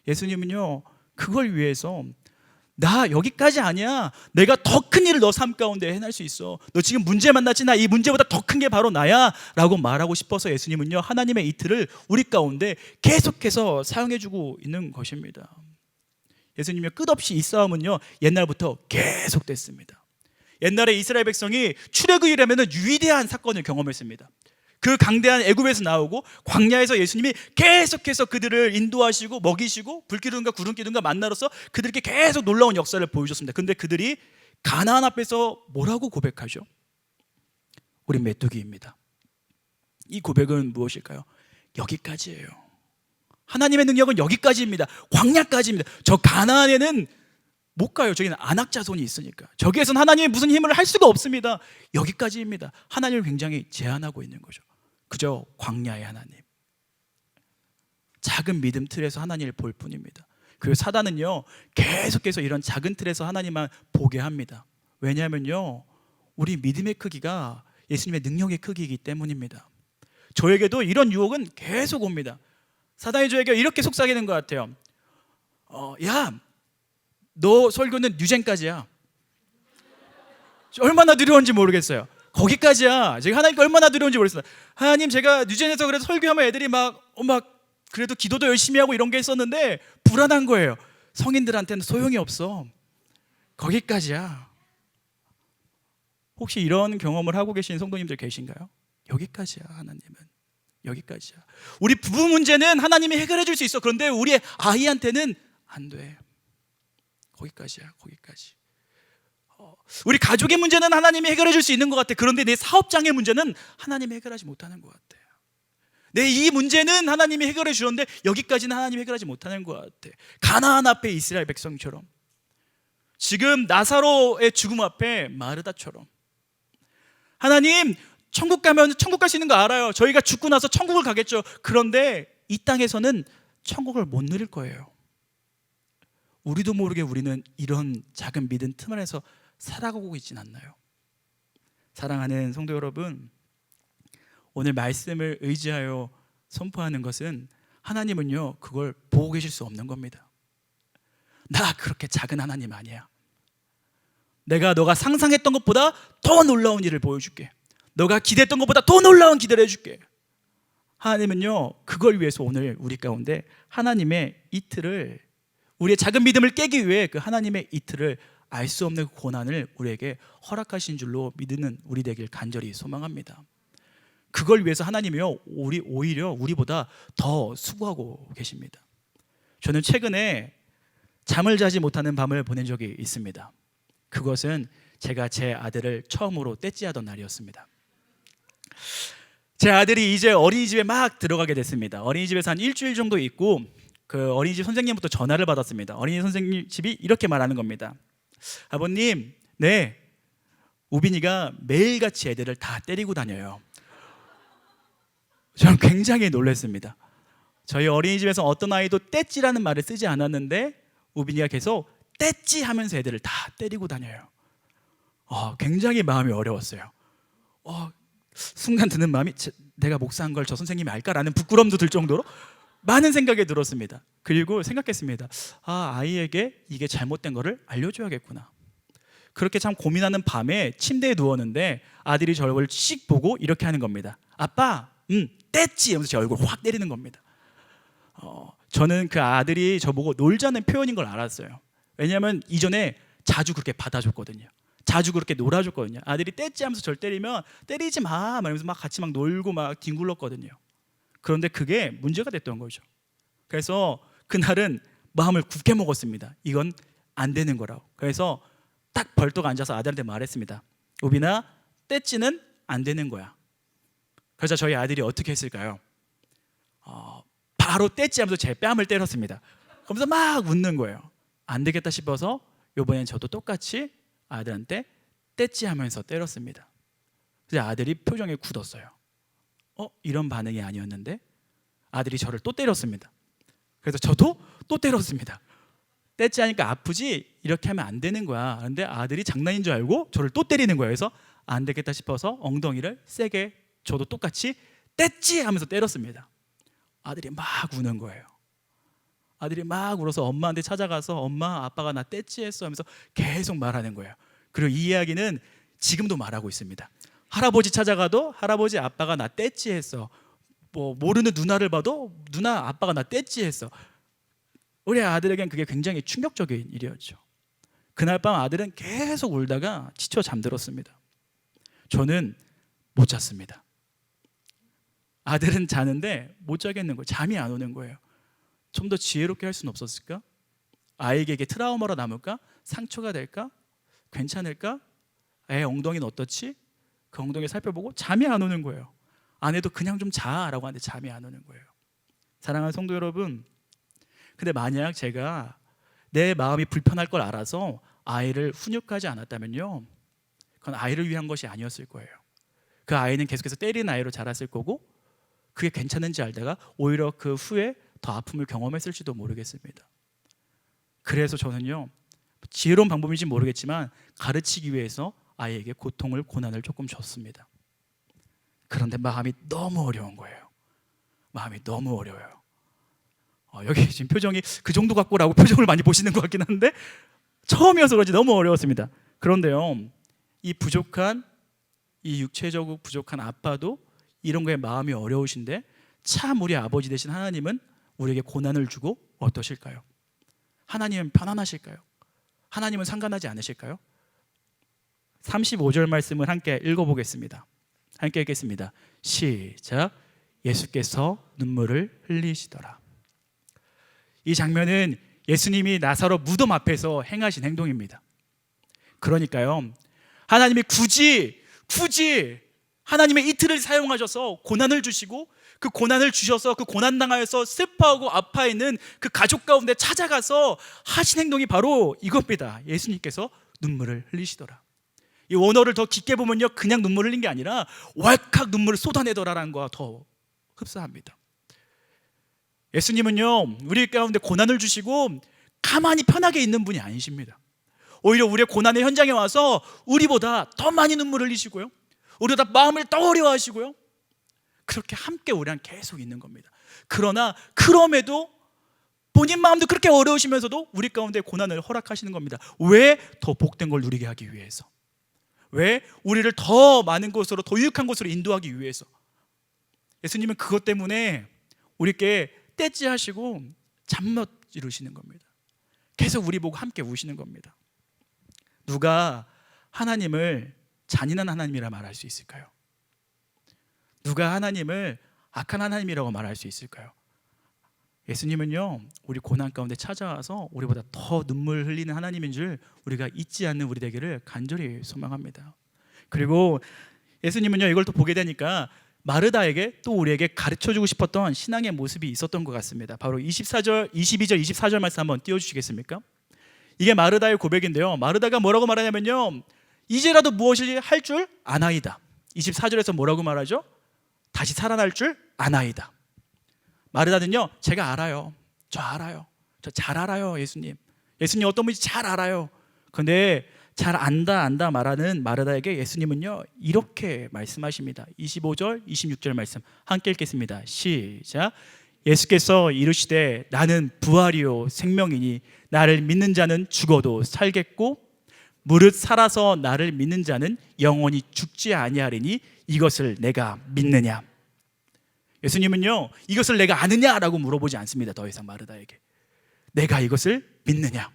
예수님은요, 그걸 위해서 나 여기까지 아니야. 내가 더 큰 일을 너 삶 가운데 해낼 수 있어. 너 지금 문제 만났지? 나 이 문제보다 더 큰 게 바로 나야 라고 말하고 싶어서 예수님은요, 하나님의 이 틀을 우리 가운데 계속해서 사용해주고 있는 것입니다. 예수님의 끝없이 이 싸움은요, 옛날부터 계속됐습니다. 옛날에 이스라엘 백성이 출애굽이라면 위대한 사건을 경험했습니다. 그 강대한 애굽에서 나오고 광야에서 예수님이 계속해서 그들을 인도하시고 먹이시고 불기둥과 구름기둥과 만나로서 그들에게 계속 놀라운 역사를 보여줬습니다. 그런데 그들이 가나안 앞에서 뭐라고 고백하죠? 우린 메뚜기입니다. 이 고백은 무엇일까요? 여기까지예요. 하나님의 능력은 여기까지입니다. 광야까지입니다. 저 가나안에는 못 가요. 저기는 안악자손이 있으니까. 저기에선 하나님이 무슨 힘을 할 수가 없습니다. 여기까지입니다. 하나님을 굉장히 제한하고 있는 거죠. 그저 광야의 하나님, 작은 믿음 틀에서 하나님을 볼 뿐입니다. 그리고 사단은요, 계속해서 이런 작은 틀에서 하나님만 보게 합니다. 왜냐하면요, 우리 믿음의 크기가 예수님의 능력의 크기이기 때문입니다. 저에게도 이런 유혹은 계속 옵니다. 사단이 저에게 이렇게 속삭이는 것 같아요. 야, 너 설교는 뉴젠까지야. 얼마나 두려운지 모르겠어요. 거기까지야. 제가 하나님께 얼마나 두려운지 모르겠어요. 하나님, 제가 뉴젠에서 그래도 설교하면 애들이 막 그래도 기도도 열심히 하고 이런 게 있었는데 불안한 거예요. 성인들한테는 소용이 없어. 거기까지야. 혹시 이런 경험을 하고 계신 성도님들 계신가요? 여기까지야. 하나님은 여기까지야. 우리 부부 문제는 하나님이 해결해 줄 수 있어. 그런데 우리 아이한테는 안 돼. 거기까지야. 거기까지. 우리 가족의 문제는 하나님이 해결해 줄 수 있는 것 같아. 그런데 내 사업장의 문제는 하나님이 해결하지 못하는 것 같아. 내 이 문제는 하나님이 해결해 주셨는데 여기까지는 하나님이 해결하지 못하는 것 같아. 가나안 앞에 이스라엘 백성처럼, 지금 나사로의 죽음 앞에 마르다처럼, 하나님, 천국 가면 천국 갈 수 있는 거 알아요. 저희가 죽고 나서 천국을 가겠죠. 그런데 이 땅에서는 천국을 못 누릴 거예요. 우리도 모르게 우리는 이런 작은 믿음 틈 안에서 살아가고 있진 않나요? 사랑하는 성도 여러분, 오늘 말씀을 의지하여 선포하는 것은 하나님은요, 그걸 보고 계실 수 없는 겁니다. 나 그렇게 작은 하나님 아니야. 내가 너가 상상했던 것보다 더 놀라운 일을 보여줄게. 너가 기대했던 것보다 더 놀라운 기대를 해줄게. 하나님은요, 그걸 위해서 오늘 우리 가운데 하나님의 이틀을, 우리의 작은 믿음을 깨기 위해 그 하나님의 이틀을, 알 수 없는 고난을 우리에게 허락하신 줄로 믿는 우리 되길 간절히 소망합니다. 그걸 위해서 하나님이요, 오히려 우리보다 더 수고하고 계십니다. 저는 최근에 잠을 자지 못하는 밤을 보낸 적이 있습니다. 그것은 제가 제 아들을 처음으로 떼찌하던 날이었습니다. 제 아들이 이제 어린이집에 막 들어가게 됐습니다. 어린이집에서 한 일주일 정도 있고 그 어린이집 선생님부터 전화를 받았습니다. 어린이 선생님 집이 이렇게 말하는 겁니다. 아버님, 네, 우빈이가 매일같이 애들을 다 때리고 다녀요. 저는 굉장히 놀랐습니다. 저희 어린이집에서 어떤 아이도 떼찌라는 말을 쓰지 않았는데 우빈이가 계속 떼찌 하면서 애들을 다 때리고 다녀요. 굉장히 마음이 어려웠어요. 순간 드는 마음이, 내가 목사한 걸 저 선생님이 알까라는 부끄럼도 들 정도로 많은 생각이 들었습니다. 그리고 생각했습니다. 아이에게 이게 잘못된 거를 알려줘야겠구나. 그렇게 참 고민하는 밤에 침대에 누웠는데 아들이 저를 씩 보고 이렇게 하는 겁니다. 아빠, 떼찌 하면서 제 얼굴 확 때리는 겁니다. 저는 그 아들이 저보고 놀자는 표현인 걸 알았어요. 왜냐하면 이전에 자주 그렇게 받아줬거든요. 자주 그렇게 놀아줬거든요. 아들이 떼찌 하면서 저를 때리면 때리지 마 말하면서 막 같이 막 놀고 막 뒹굴렀거든요. 그런데 그게 문제가 됐던 거죠. 그래서 그날은 마음을 굳게 먹었습니다. 이건 안 되는 거라고. 그래서 딱 벌떡 앉아서 아들한테 말했습니다. 우빈아, 떼찌는 안 되는 거야. 그래서 저희 아들이 어떻게 했을까요? 바로 떼찌 하면서 제 뺨을 때렸습니다. 그러면서 막 웃는 거예요. 안 되겠다 싶어서 이번엔 저도 똑같이 아들한테 떼찌 하면서 때렸습니다. 그래서 아들이 표정이 굳었어요. 이런 반응이 아니었는데 아들이 저를 또 때렸습니다. 그래서 저도 또 때렸습니다. 떼찌 하니까 아프지? 이렇게 하면 안 되는 거야. 그런데 아들이 장난인 줄 알고 저를 또 때리는 거예요. 그래서 안 되겠다 싶어서 엉덩이를 세게 저도 똑같이 떼찌 하면서 때렸습니다. 아들이 막 우는 거예요. 아들이 막 울어서 엄마한테 찾아가서 엄마, 아빠가 나 떼찌 했어 하면서 계속 말하는 거예요. 그리고 이 이야기는 지금도 말하고 있습니다. 할아버지 찾아가도 할아버지, 아빠가 나 떼찌 했어. 모르는 누나를 봐도 누나, 아빠가 나 떼찌 했어. 우리 아들에겐 그게 굉장히 충격적인 일이었죠. 그날 밤 아들은 계속 울다가 지쳐 잠들었습니다. 저는 못 잤습니다. 아들은 자는데 못 자겠는 거예요. 잠이 안 오는 거예요. 좀 더 지혜롭게 할 수는 없었을까? 아이에게 트라우마로 남을까? 상처가 될까? 괜찮을까? 애 엉덩이는 어떻지? 그 엉덩이 살펴보고 잠이 안 오는 거예요. 아내도 그냥 좀 자라고 하는데 잠이 안 오는 거예요. 사랑하는 성도 여러분, 근데 만약 제가 내 마음이 불편할 걸 알아서 아이를 훈육하지 않았다면요, 그건 아이를 위한 것이 아니었을 거예요. 그 아이는 계속해서 때리는 아이로 자랐을 거고, 그게 괜찮은지 알다가 오히려 그 후에 더 아픔을 경험했을지도 모르겠습니다. 그래서 저는요, 지혜로운 방법인지 모르겠지만 가르치기 위해서 아이에게 고통을, 고난을 조금 줬습니다. 그런데 마음이 너무 어려운 거예요. 마음이 너무 어려워요. 여기 지금 표정이 그 정도 같고라고 표정을 많이 보시는 것 같긴 한데, 처음이어서 그런지 너무 어려웠습니다. 그런데요, 이 부족한, 이 육체적으로 부족한 아빠도 이런 거에 마음이 어려우신데, 참 우리 아버지 되신 하나님은 우리에게 고난을 주고 어떠실까요? 하나님은 편안하실까요? 하나님은 상관하지 않으실까요? 35절 말씀을 함께 읽어보겠습니다. 함께 읽겠습니다. 시작. 예수께서 눈물을 흘리시더라. 이 장면은 예수님이 나사로 무덤 앞에서 행하신 행동입니다. 그러니까요, 하나님이 굳이 하나님의 이틀을 사용하셔서 고난을 주시고, 그 고난을 주셔서 그 고난 당하여서 슬퍼하고 아파 있는 그 가족 가운데 찾아가서 하신 행동이 바로 이겁니다. 예수님께서 눈물을 흘리시더라. 이 원어를 더 깊게 보면요, 그냥 눈물 흘린 게 아니라 왈칵 눈물을 쏟아내더라라는 거와 더 흡사합니다. 예수님은요, 우리 가운데 고난을 주시고 가만히 편하게 있는 분이 아니십니다. 오히려 우리의 고난의 현장에 와서 우리보다 더 많이 눈물을 흘리시고요, 우리보다 마음을 더 어려워하시고요, 그렇게 함께 우리랑 계속 있는 겁니다. 그러나 그럼에도 본인 마음도 그렇게 어려우시면서도 우리 가운데 고난을 허락하시는 겁니다. 왜? 더 복된 걸 누리게 하기 위해서. 왜? 우리를 더 많은 곳으로, 더 유익한 곳으로 인도하기 위해서. 예수님은 그것 때문에 우리께 떼찌하시고 잠 못 이루시는 겁니다. 계속 우리 보고 함께 우시는 겁니다. 누가 하나님을 잔인한 하나님이라 말할 수 있을까요? 누가 하나님을 악한 하나님이라고 말할 수 있을까요? 예수님은요, 우리 고난 가운데 찾아와서 우리보다 더 눈물 흘리는 하나님인 줄 우리가 잊지 않는 우리 되기를 간절히 소망합니다. 그리고 예수님은요, 이걸 또 보게 되니까 마르다에게 또 우리에게 가르쳐주고 싶었던 신앙의 모습이 있었던 것 같습니다. 바로 22절, 24절 말씀 한번 띄워주시겠습니까? 이게 마르다의 고백인데요, 마르다가 뭐라고 말하냐면요, 이제라도 무엇을 할 줄 아나이다. 24절에서 뭐라고 말하죠? 다시 살아날 줄 아나이다. 마르다는요, 제가 알아요. 저 알아요. 저 잘 알아요. 예수님 어떤 분인지 잘 알아요. 그런데 잘 안다 말하는 마르다에게 예수님은요, 이렇게 말씀하십니다. 25절 26절 말씀 함께 읽겠습니다. 시작. 예수께서 이르시되 나는 부활이요 생명이니 나를 믿는 자는 죽어도 살겠고 무릇 살아서 나를 믿는 자는 영원히 죽지 아니하리니 이것을 내가 믿느냐. 예수님은요, 이것을 내가 아느냐라고 물어보지 않습니다. 더 이상 마르다에게 내가 이것을 믿느냐.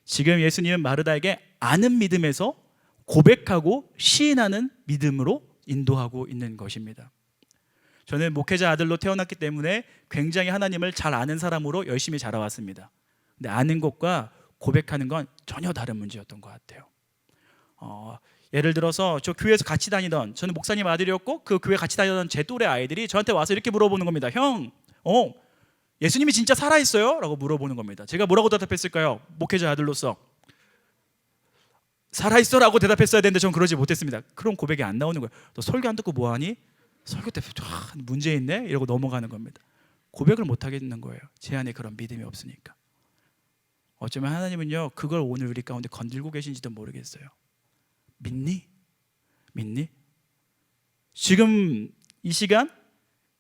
지금 예수님은 마르다에게 아는 믿음에서 고백하고 시인하는 믿음으로 인도하고 있는 것입니다. 저는 목회자 아들로 태어났기 때문에 굉장히 하나님을 잘 아는 사람으로 열심히 자라왔습니다. 근데 아는 것과 고백하는 건 전혀 다른 문제였던 것 같아요. 예를 들어서 저 교회에서 같이 다니던, 저는 목사님 아들이었고 그 교회 같이 다니던 제 또래 아이들이 저한테 와서 이렇게 물어보는 겁니다. 형, 예수님이 진짜 살아있어요? 라고 물어보는 겁니다. 제가 뭐라고 대답했을까요? 목회자 아들로서 살아있어 라고 대답했어야 되는데 전 그러지 못했습니다. 그런 고백이 안 나오는 거예요. 너 설교 안 듣고 뭐하니? 설교 때 문제 있네? 이러고 넘어가는 겁니다. 고백을 못 하겠는 거예요. 제 안에 그런 믿음이 없으니까. 어쩌면 하나님은요, 그걸 오늘 우리 가운데 건들고 계신지도 모르겠어요. 믿니? 지금 이 시간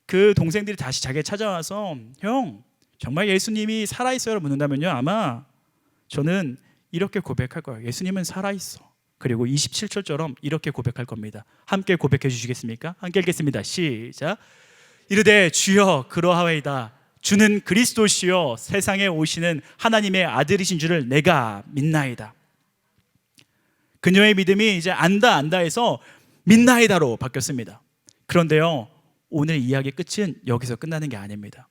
그 동생들이 다시 자기가 찾아와서 형, 정말 예수님이 살아있어요? 묻는다면요, 아마 저는 이렇게 고백할 거예요. 예수님은 살아있어. 그리고 27절처럼 이렇게 고백할 겁니다. 함께 고백해 주시겠습니까? 함께 읽겠습니다. 시작. 이르되 주여 그러하오이다. 주는 그리스도시요 세상에 오시는 하나님의 아들이신 줄을 내가 믿나이다. 그녀의 믿음이 이제 안다에서 믿나이다로 바뀌었습니다. 그런데요, 오늘 이야기의 끝은 여기서 끝나는 게 아닙니다.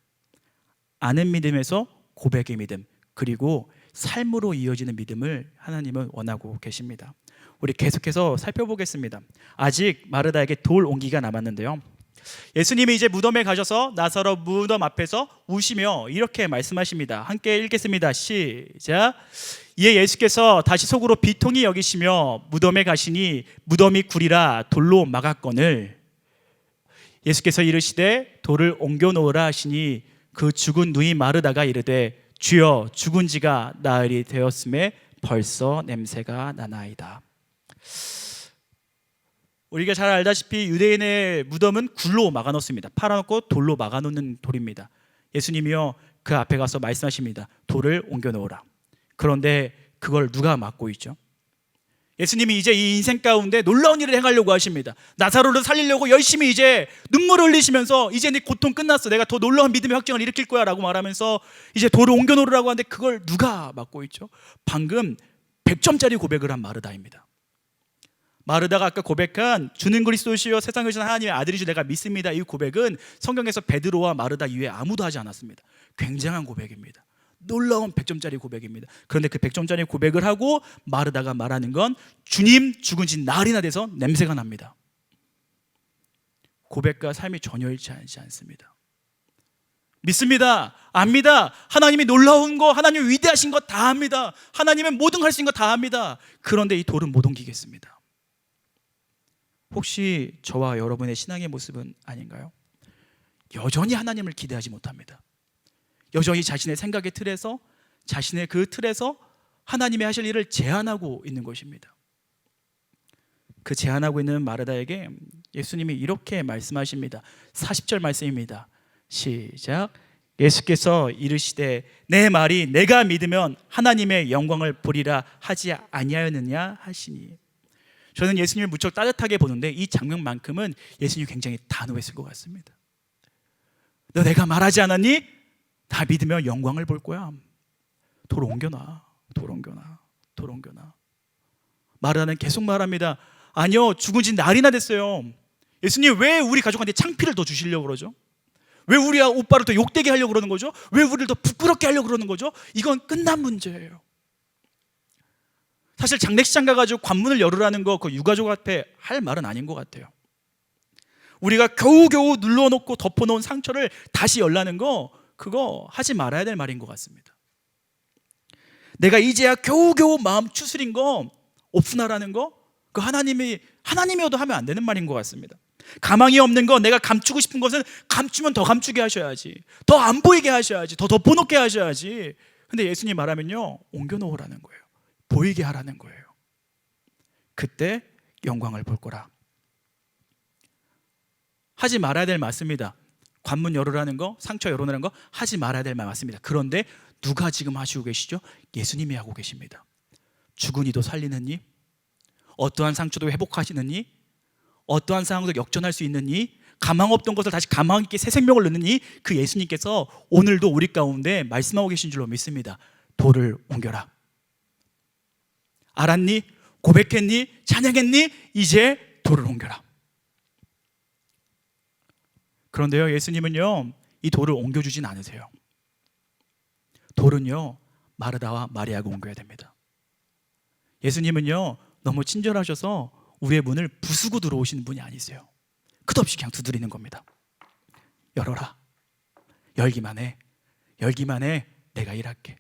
아는 믿음에서 고백의 믿음, 그리고 삶으로 이어지는 믿음을 하나님은 원하고 계십니다. 우리 계속해서 살펴보겠습니다. 아직 마르다에게 돌 온기가 남았는데요, 예수님이 이제 무덤에 가셔서 나사로 무덤 앞에서 우시며 이렇게 말씀하십니다. 함께 읽겠습니다. 시작. 이에 예수께서 다시 속으로 비통히 여기시며 무덤에 가시니 무덤이 굴이라 돌로 막았거늘 예수께서 이르시되 돌을 옮겨 놓으라 하시니 그 죽은 누이 마르다가 이르되 주여 죽은 지가 나흘이 되었음에 벌써 냄새가 나나이다. 우리가 잘 알다시피 유대인의 무덤은 굴로 막아놓습니다. 팔아놓고 돌로 막아놓는 돌입니다. 예수님이요 그 앞에 가서 말씀하십니다. 돌을 옮겨 놓으라. 그런데 그걸 누가 막고 있죠? 예수님이 이제 이 인생 가운데 놀라운 일을 행하려고 하십니다. 나사로를 살리려고 열심히 이제 눈물을 흘리시면서 이제 네 고통 끝났어, 내가 더 놀라운 믿음의 확증을 일으킬 거야 라고 말하면서 이제 돌을 옮겨 놓으라고 하는데 그걸 누가 막고 있죠? 방금 100점짜리 고백을 한 마르다입니다. 마르다가 아까 고백한 주는 그리스도시요 세상에 오신 하나님의 아들이시 내가 믿습니다, 이 고백은 성경에서 베드로와 마르다 이외에 아무도 하지 않았습니다. 굉장한 고백입니다. 놀라운 100점짜리 고백입니다. 그런데 그 100점짜리 고백을 하고 마르다가 말하는 건 주님 죽은 지 나흘이나 돼서 냄새가 납니다. 고백과 삶이 전혀 일치하지 않습니다. 믿습니다, 압니다, 하나님이 놀라운 거, 하나님이 위대하신 거 다 합니다, 하나님은 모든 할 수 있는 거 다 합니다. 그런데 이 돌은 못 옮기겠습니다. 혹시 저와 여러분의 신앙의 모습은 아닌가요? 여전히 하나님을 기대하지 못합니다. 여전히 자신의 생각의 틀에서, 자신의 그 틀에서 하나님이 하실 일을 제한하고 있는 것입니다. 그 제한하고 있는 마르다에게 예수님이 이렇게 말씀하십니다. 40절 말씀입니다. 시작. 예수께서 이르시되 내 말이 내가 믿으면 하나님의 영광을 보리라 하지 아니하였느냐 하시니. 저는 예수님을 무척 따뜻하게 보는데 이 장면만큼은 예수님이 굉장히 단호했을 것 같습니다. 너 내가 말하지 않았니? 다 믿으면 영광을 볼 거야. 돌 옮겨놔, 돌 옮겨놔, 돌 옮겨놔. 마르다는 계속 말합니다. 아니요, 죽은 지 날이나 됐어요. 예수님 왜 우리 가족한테 창피를 더 주시려고 그러죠? 왜 우리 오빠를 더 욕되게 하려고 그러는 거죠? 왜 우리를 더 부끄럽게 하려고 그러는 거죠? 이건 끝난 문제예요. 사실 장례식장 가가지고 관문을 열으라는 거 그 유가족 앞에 할 말은 아닌 것 같아요. 우리가 겨우겨우 눌러놓고 덮어놓은 상처를 다시 열라는 거, 그거 하지 말아야 될 말인 것 같습니다. 내가 이제야 겨우겨우 마음 추스린 거 오픈하라는 거, 그 하나님이어도 하면 안 되는 말인 것 같습니다. 가망이 없는 거, 내가 감추고 싶은 것은 감추면 더 감추게 하셔야지, 더 안 보이게 하셔야지, 더 덮어놓게 하셔야지. 근데 예수님 말하면요, 옮겨놓으라는 거예요. 보이게 하라는 거예요. 그때 영광을 볼 거라. 하지 말아야 될 말씀입니다. 관문 열으라는 거, 상처 열어놓으라는 거 하지 말아야 될 말 맞습니다. 그런데 누가 지금 하시고 계시죠? 예수님이 하고 계십니다. 죽은 이도 살리는 이, 어떠한 상처도 회복하시는 이, 어떠한 상황도 역전할 수 있는 이, 가망 없던 것을 다시 가망 있게 새 생명을 넣는 이, 그 예수님께서 오늘도 우리 가운데 말씀하고 계신 줄로 믿습니다. 돌을 옮겨라. 알았니? 고백했니? 찬양했니? 이제 돌을 옮겨라. 그런데요, 예수님은요 이 돌을 옮겨주진 않으세요. 돌은요 마르다와 마리아가 옮겨야 됩니다. 예수님은요 너무 친절하셔서 우리의 문을 부수고 들어오시는 분이 아니세요. 끝없이 그냥 두드리는 겁니다. 열어라. 열기만 해. 열기만 해. 내가 일할게.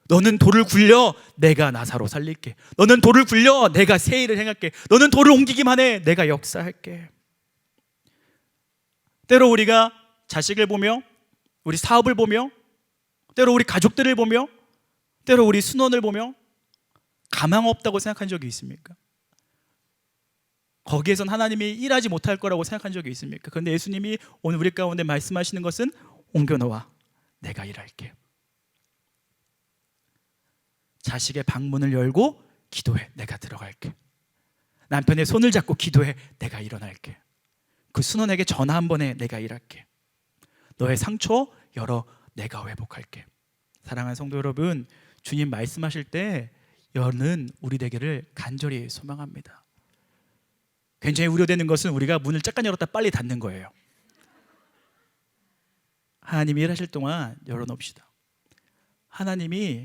너는 돌을 굴려, 내가 나사로 살릴게. 너는 돌을 굴려, 내가 새 일을 행할게. 너는 돌을 옮기기만 해, 내가 역사할게. 때로 우리가 자식을 보며, 우리 사업을 보며, 때로 우리 가족들을 보며, 때로 우리 순원을 보며 가망 없다고 생각한 적이 있습니까? 거기에선 하나님이 일하지 못할 거라고 생각한 적이 있습니까? 그런데 예수님이 오늘 우리 가운데 말씀하시는 것은 옮겨놓아, 내가 일할게. 자식의 방문을 열고 기도해, 내가 들어갈게. 남편의 손을 잡고 기도해, 내가 일어날게. 그 순원에게 전화 한 번 해, 내가 일할게. 너의 상처 열어, 내가 회복할게. 사랑하는 성도 여러분, 주님 말씀하실 때 여는 우리 되기를 간절히 소망합니다. 굉장히 우려되는 것은 우리가 문을 잠깐 열었다 빨리 닫는 거예요. 하나님이 일하실 동안 열어놓읍시다. 하나님이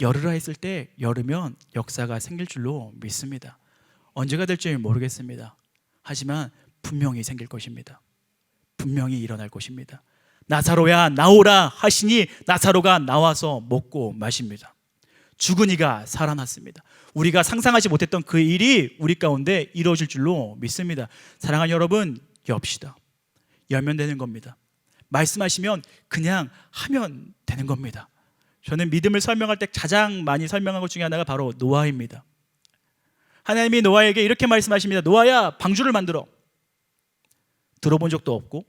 열으라 했을 때 열으면 역사가 생길 줄로 믿습니다. 언제가 될지 모르겠습니다. 하지만 분명히 생길 것입니다. 분명히 일어날 것입니다. 나사로야 나오라 하시니 나사로가 나와서 먹고 마십니다. 죽은 이가 살아났습니다. 우리가 상상하지 못했던 그 일이 우리 가운데 이루어질 줄로 믿습니다. 사랑하는 여러분, 엽시다. 열면 되는 겁니다. 말씀하시면 그냥 하면 되는 겁니다. 저는 믿음을 설명할 때 가장 많이 설명한 것 중에 하나가 바로 노아입니다. 하나님이 노아에게 이렇게 말씀하십니다. 노아야, 방주를 만들어. 들어본 적도 없고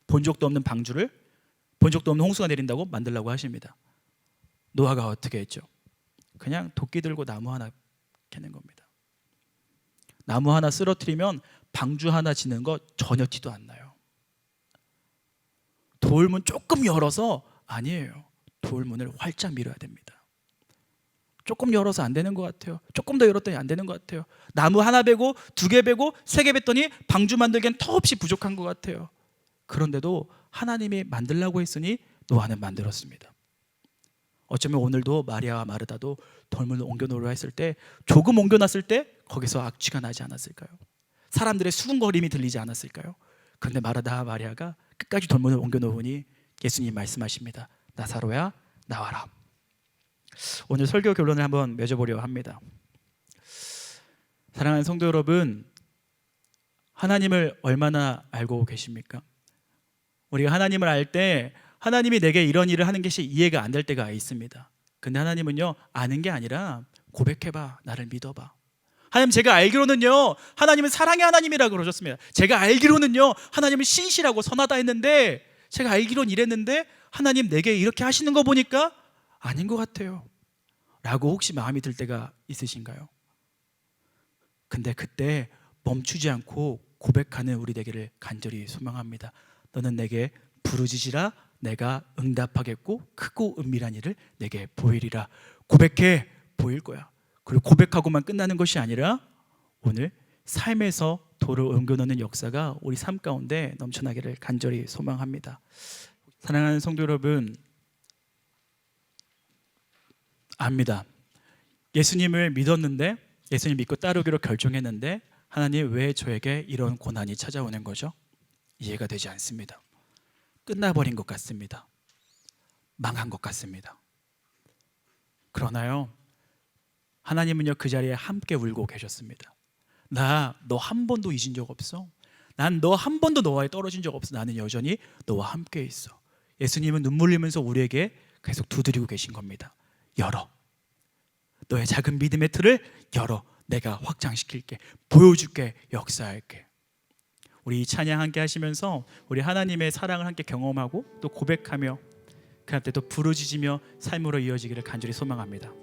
본 적도 없는 방주를, 본 적도 없는 홍수가 내린다고 만들라고 하십니다. 노아가 어떻게 했죠? 그냥 도끼 들고 나무 하나 캐는 겁니다. 나무 하나 쓰러뜨리면 방주 하나 짓는 거 전혀 티도 안 나요. 돌문 조금 열어서, 아니에요. 돌문을 활짝 밀어야 됩니다. 조금 열어서 안 되는 것 같아요. 조금 더 열었더니 안 되는 것 같아요. 나무 하나 베고 2개 베고 3개 뱄더니 방주 만들기엔 턱없이 부족한 것 같아요. 그런데도 하나님이 만들라고 했으니 노아는 만들었습니다. 어쩌면 오늘도 마리아와 마르다도 돌문을 옮겨놓으려 했을 때, 조금 옮겨놨을 때 거기서 악취가 나지 않았을까요? 사람들의 수군거림이 들리지 않았을까요? 그런데 마르다와 마리아가 끝까지 돌문을 옮겨놓으니 예수님이 말씀하십니다. 나사로야 나와라. 오늘 설교 결론을 한번 맺어보려 합니다. 사랑하는 성도 여러분, 하나님을 얼마나 알고 계십니까? 우리가 하나님을 알 때 하나님이 내게 이런 일을 하는 것이 이해가 안 될 때가 있습니다. 근데 하나님은요, 아는 게 아니라 고백해봐, 나를 믿어봐. 하나님, 제가 알기로는요 하나님은 사랑의 하나님이라고 그러셨습니다. 제가 알기로는요 하나님은 신실하고 선하다 했는데, 제가 알기로는 이랬는데 하나님 내게 이렇게 하시는 거 보니까 아닌 것 같아요 라고 혹시 마음이 들 때가 있으신가요? 근데 그때 멈추지 않고 고백하는 우리 되기를 간절히 소망합니다. 너는 내게 부르짖으라, 내가 응답하겠고 크고 은밀한 일을 내게 보이리라. 고백해, 보일 거야. 그리고 고백하고만 끝나는 것이 아니라 오늘 삶에서 돌을 옮겨놓는 역사가 우리 삶 가운데 넘쳐나기를 간절히 소망합니다. 사랑하는 성도 여러분, 압니다. 예수님을 믿었는데, 예수님 믿고 따르기로 결정했는데 하나님, 왜 저에게 이런 고난이 찾아오는 거죠? 이해가 되지 않습니다. 끝나버린 것 같습니다. 망한 것 같습니다. 그러나요, 하나님은요 그 자리에 함께 울고 계셨습니다. 나 너 한 번도 잊은 적 없어. 난 너 한 번도 너와에 떨어진 적 없어. 나는 여전히 너와 함께 있어. 예수님은 눈물 흘리면서 우리에게 계속 두드리고 계신 겁니다. 열어. 너의 작은 믿음의 틀을 열어. 내가 확장시킬게. 보여줄게. 역사할게. 우리 이 찬양 함께 하시면서 우리 하나님의 사랑을 함께 경험하고 또 고백하며 그 앞에 또 부르짖으며 삶으로 이어지기를 간절히 소망합니다.